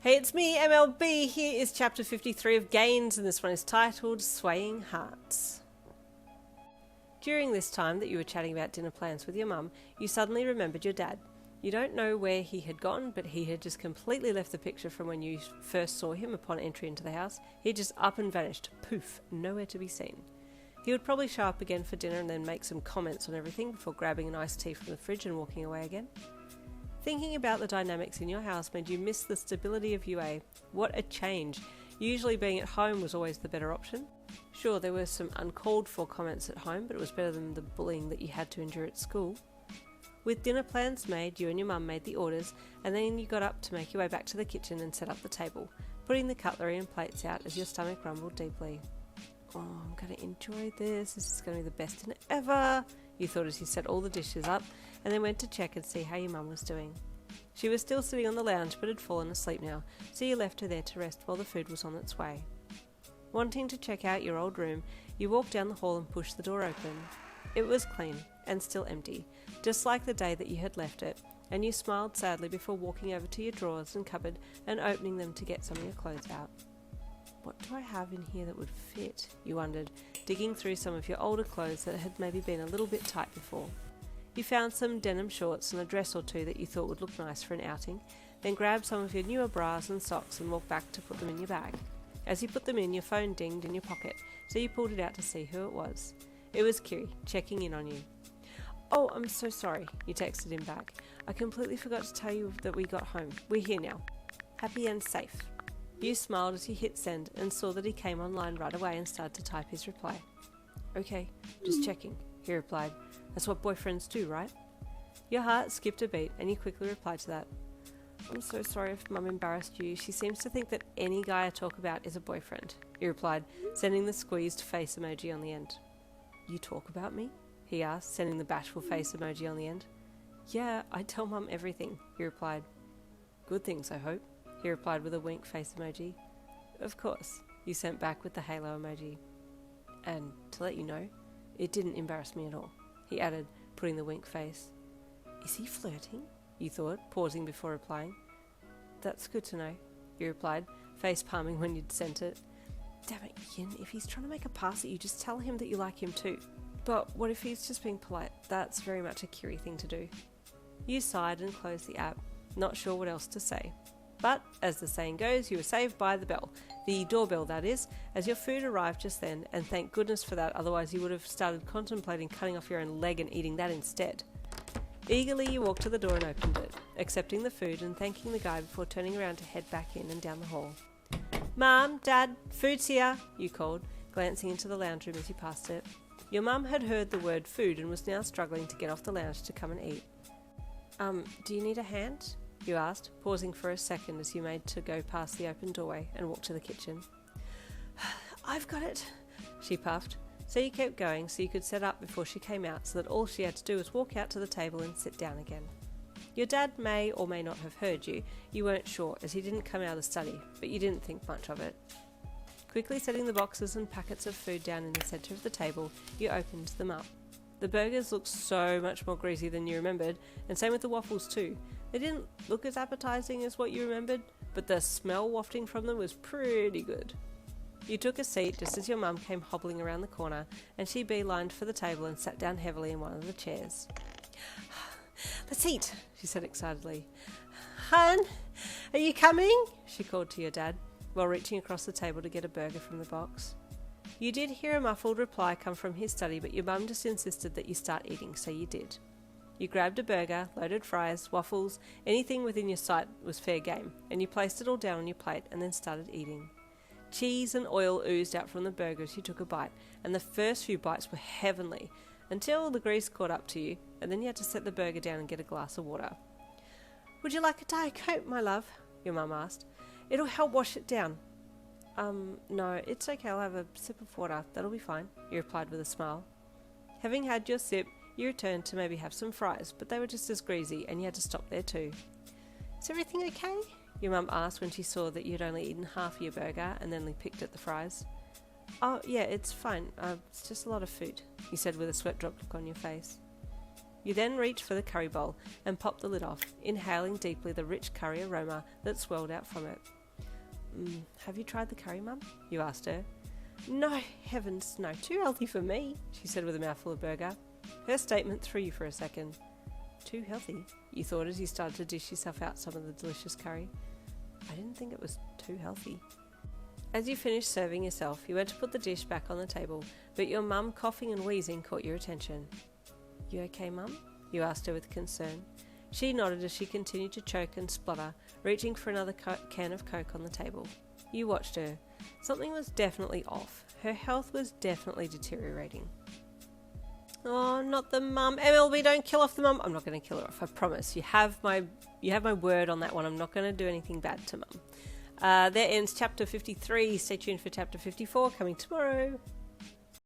Hey, it's me, MLB. Here is chapter 53 of Gains, and this one is titled Swaying Hearts. During this time that you were chatting about dinner plans with your mum, you suddenly remembered your dad. You don't know where he had gone, but he had just completely left the picture from when you first saw him upon entry into the house. He just up and vanished. Poof, nowhere to be seen. He would probably show up again for dinner and then make some comments on everything before grabbing an iced tea from the fridge and walking away again. Thinking about the dynamics in your house made you miss the stability of UA. What a change. Usually being at home was always the better option. Sure, there were some uncalled for comments at home, but it was better than the bullying that you had to endure at school. With dinner plans made, you and your mum made the orders, and then you got up to make your way back to the kitchen and set up the table, putting the cutlery and plates out as your stomach rumbled deeply. Oh, I'm going to enjoy this. This is going to be the best dinner ever, you thought as you set all the dishes up, and then went to check and see how your mum was doing. She was still sitting on the lounge but had fallen asleep now, so you left her there to rest while the food was on its way. Wanting to check out your old room, you walked down the hall and pushed the door open. It was clean and still empty, just like the day that you had left it, and you smiled sadly before walking over to your drawers and cupboard and opening them to get some of your clothes out. What do I have in here that would fit? You wondered, digging through some of your older clothes that had maybe been a little bit tight before. You found some denim shorts and a dress or two that you thought would look nice for an outing, then grabbed some of your newer bras and socks and walked back to put them in your bag. As you put them in, your phone dinged in your pocket, so you pulled it out to see who it was. It was Kiri, checking in on you. Oh, I'm so sorry, you texted him back. I completely forgot to tell you that we got home. We're here now. Happy and safe. You smiled as you hit send and saw that he came online right away and started to type his reply. Okay, just checking, he replied. That's what boyfriends do, right? Your heart skipped a beat and you quickly replied to that. I'm so sorry if Mum embarrassed you. She seems to think that any guy I talk about is a boyfriend, he replied, sending the squeezed face emoji on the end. You talk about me? He asked, sending the bashful face emoji on the end. Yeah, I tell Mum everything, he replied. Good things, I hope, he replied with a wink face emoji. Of course, you sent back with the halo emoji. And to let you know, it didn't embarrass me at all, he added, putting the wink face. Is he flirting? You thought, pausing before replying. That's good to know, you replied, face palming when you'd sent it. Damn it, Yin, if he's trying to make a pass at you, just tell him that you like him too. But what if he's just being polite? That's very much a Kiri thing to do. You sighed and closed the app, not sure what else to say. But, as the saying goes, you were saved by the bell. The doorbell, that is, as your food arrived just then, and thank goodness for that, otherwise you would have started contemplating cutting off your own leg and eating that instead. Eagerly you walked to the door and opened it, accepting the food and thanking the guy before turning around to head back in and down the hall. Mum, Dad, food's here, you called, glancing into the lounge room as you passed it. Your mum had heard the word food and was now struggling to get off the lounge to come and eat. Do you need a hand? You asked, pausing for a second as you made to go past the open doorway and walk to the kitchen. I've got it, she puffed. So you kept going so you could set up before she came out so that all she had to do was walk out to the table and sit down again. Your dad may or may not have heard you. You weren't sure as he didn't come out of the study, but you didn't think much of it. Quickly setting the boxes and packets of food down in the centre of the table, you opened them up. The burgers looked so much more greasy than you remembered, and same with the waffles too. They didn't look as appetizing as what you remembered, but the smell wafting from them was pretty good. You took a seat just as your mum came hobbling around the corner, and she beelined for the table and sat down heavily in one of the chairs. Let's eat, she said excitedly. Hun, are you coming? She called to your dad, while reaching across the table to get a burger from the box. You did hear a muffled reply come from his study, but your mum just insisted that you start eating, so you did. You grabbed a burger, loaded fries, waffles, anything within your sight was fair game, and you placed it all down on your plate and then started eating. Cheese and oil oozed out from the burger as you took a bite, and the first few bites were heavenly, until the grease caught up to you, and then you had to set the burger down and get a glass of water. Would you like a Diet Coke, my love? Your mum asked. It'll help wash it down. No, it's okay, I'll have a sip of water, that'll be fine, you replied with a smile. Having had your sip, you returned to maybe have some fries, but they were just as greasy, and you had to stop there too. Is everything okay? Your mum asked when she saw that you'd only eaten half of your burger and then picked at the fries. Oh, yeah, it's fine. It's just a lot of food, you said with a sweat drop look on your face. You then reached for the curry bowl and popped the lid off, inhaling deeply the rich curry aroma that swelled out from it. Have you tried the curry, Mum? You asked her. No, heavens, no, too healthy for me, she said with a mouthful of burger. Her statement threw you for a second. Too healthy, you thought as you started to dish yourself out some of the delicious curry. I didn't think it was too healthy. As you finished serving yourself, you went to put the dish back on the table, but your mum coughing and wheezing caught your attention. You okay, Mum? You asked her with concern. She nodded as she continued to choke and splutter, reaching for another can of Coke on the table. You watched her. Something was definitely off. Her health was definitely deteriorating. Oh, not the mum. MLB, don't kill off the mum. I'm not going to kill her off, I promise. You have my word on that one. I'm not going to do anything bad to mum. There ends chapter 53. Stay tuned for chapter 54 coming tomorrow.